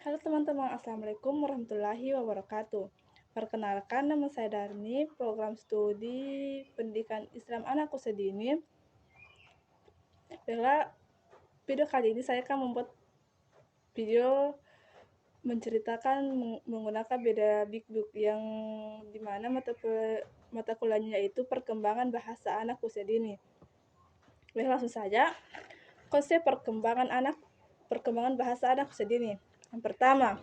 Halo teman-teman, Assalamualaikum warahmatullahi wabarakatuh. Perkenalkan, nama saya Darni, program studi pendidikan Islam anak usia dini. Baiklah, video kali ini saya akan membuat video menceritakan menggunakan beda Big Book yang dimana mata kuliahnya itu perkembangan bahasa anak usia dini. Baik, langsung saja. Konsep perkembangan bahasa anak usia dini. Yang pertama,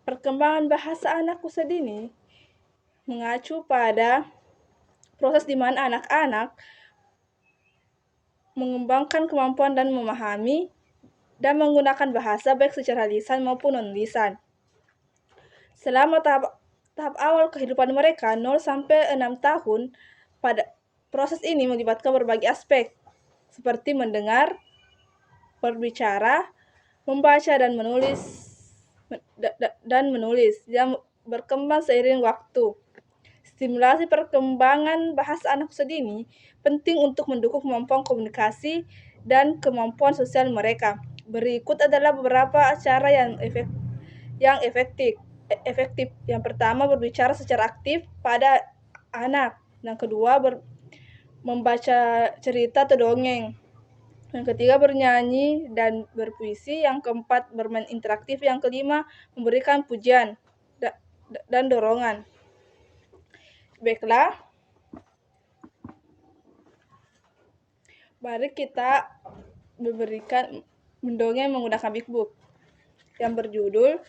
perkembangan bahasa anak usia dini mengacu pada proses di mana anak-anak mengembangkan kemampuan dan memahami dan menggunakan bahasa baik secara lisan maupun non-lisan. Selama tahap awal kehidupan mereka 0 sampai 6 tahun, pada proses ini melibatkan berbagai aspek seperti mendengar, berbicara, membaca dan menulis yang berkembang seiring waktu. Stimulasi perkembangan bahasa anak usia dini penting untuk mendukung kemampuan komunikasi dan kemampuan sosial mereka. Berikut adalah beberapa cara yang efektif. Yang pertama, berbicara secara aktif pada anak. Yang kedua, membaca cerita atau dongeng. Yang ketiga, bernyanyi dan berpuisi. Yang keempat, bermain interaktif. Yang kelima, memberikan pujian dan dorongan. Baiklah, mari kita mendongeng menggunakan Big Book yang berjudul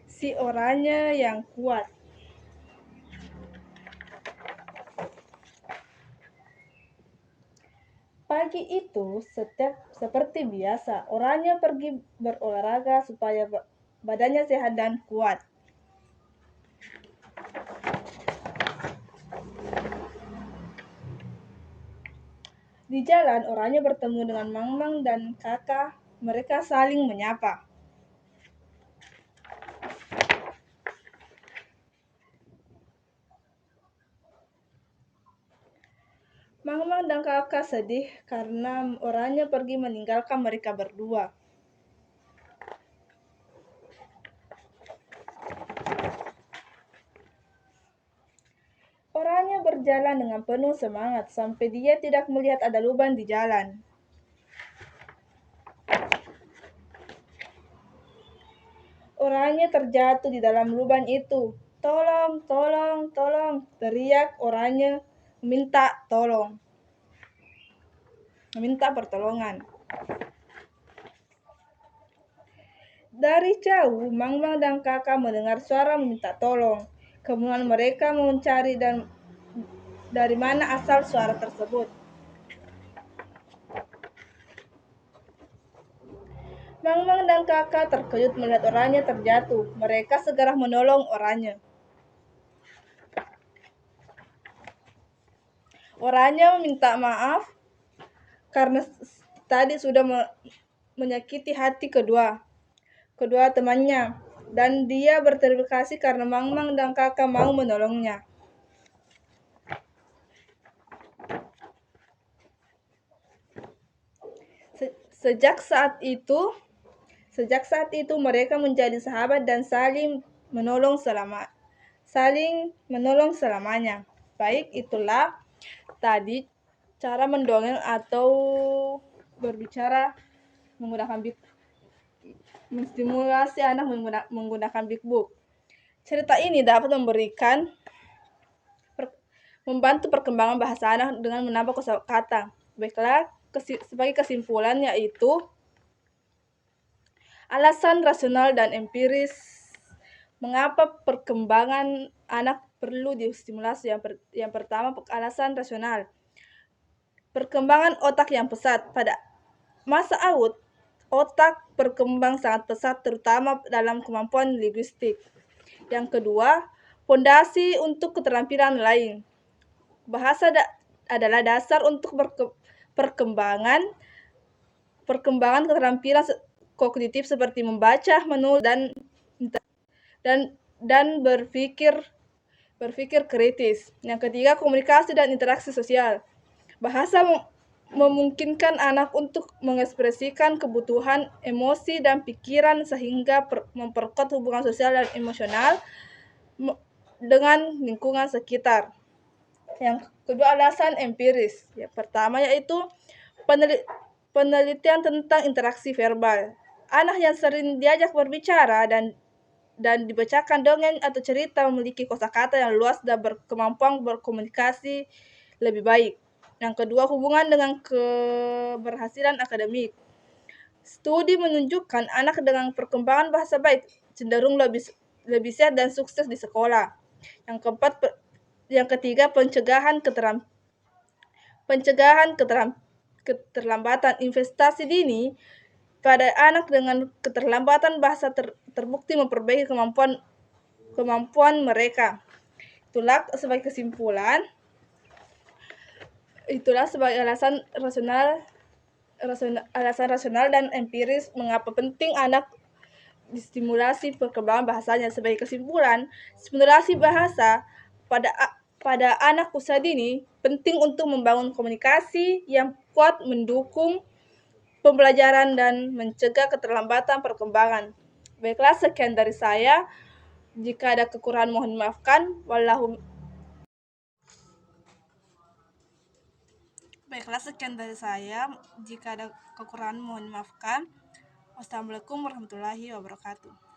Si Orangnya yang Kuat. Pagi itu, seperti biasa, orangnya pergi berolahraga supaya badannya sehat dan kuat. Di jalan, orangnya bertemu dengan Mang-Mang dan Kakak. Mereka saling menyapa. Mang-Mang dan Kakak sedih karena orangnya pergi meninggalkan mereka berdua. Orangnya berjalan dengan penuh semangat sampai dia tidak melihat ada lubang di jalan. Orangnya terjatuh di dalam lubang itu. Tolong, tolong, tolong, teriak orangnya meminta pertolongan. Dari jauh, Mang-Mang dan Kakak mendengar suara meminta tolong. Kemudian mereka mencari dari mana asal suara tersebut. Mang-Mang dan Kakak terkejut melihat orangnya terjatuh. Mereka segera menolong orangnya. Orangnya meminta maaf karena tadi sudah menyakiti hati kedua temannya, dan dia berterima kasih karena Mang-Mang dan Kakak mau menolongnya. Sejak saat itu mereka menjadi sahabat dan saling menolong selamanya. Baik, itulah tadi cara mendongeng atau berbicara menstimulasi anak menggunakan Big Book. Cerita ini dapat membantu perkembangan bahasa anak dengan menambah kosakata. Baiklah, sebagai kesimpulan yaitu alasan rasional dan empiris mengapa perkembangan anak perlu distimulasi. Yang pertama, alasan rasional. Perkembangan otak yang pesat. Pada masa AUD, otak berkembang sangat pesat terutama dalam kemampuan linguistik. Yang kedua, fondasi untuk keterampilan lain. Bahasa adalah dasar untuk perkembangan keterampilan kognitif seperti membaca, menulis dan berpikir kritis. Yang ketiga, komunikasi dan interaksi sosial. Bahasa memungkinkan anak untuk mengekspresikan kebutuhan emosi dan pikiran sehingga memperkuat hubungan sosial dan emosional dengan lingkungan sekitar. Yang kedua, alasan empiris. Yang pertama yaitu penelitian tentang interaksi verbal. Anak yang sering diajak berbicara dan dibacakan dongeng atau cerita memiliki kosakata yang luas dan berkemampuan berkomunikasi lebih baik. Yang kedua, hubungan dengan keberhasilan akademik. Studi menunjukkan anak dengan perkembangan bahasa baik cenderung lebih sehat dan sukses di sekolah. Yang ketiga, keterlambatan. Investasi dini pada anak dengan keterlambatan bahasa terbukti memperbaiki kemampuan mereka. Itulah sebagai alasan rasional dan empiris mengapa penting anak distimulasi perkembangan bahasanya. Sebagai kesimpulan, stimulasi bahasa pada anak usia dini penting untuk membangun komunikasi yang kuat, mendukung pembelajaran dan mencegah keterlambatan perkembangan. Baiklah, sekian dari saya. Jika ada kekurangan mohon maafkan. Jika ada kekurangan mohon maafkan. Wassalamualaikum warahmatullahi wabarakatuh.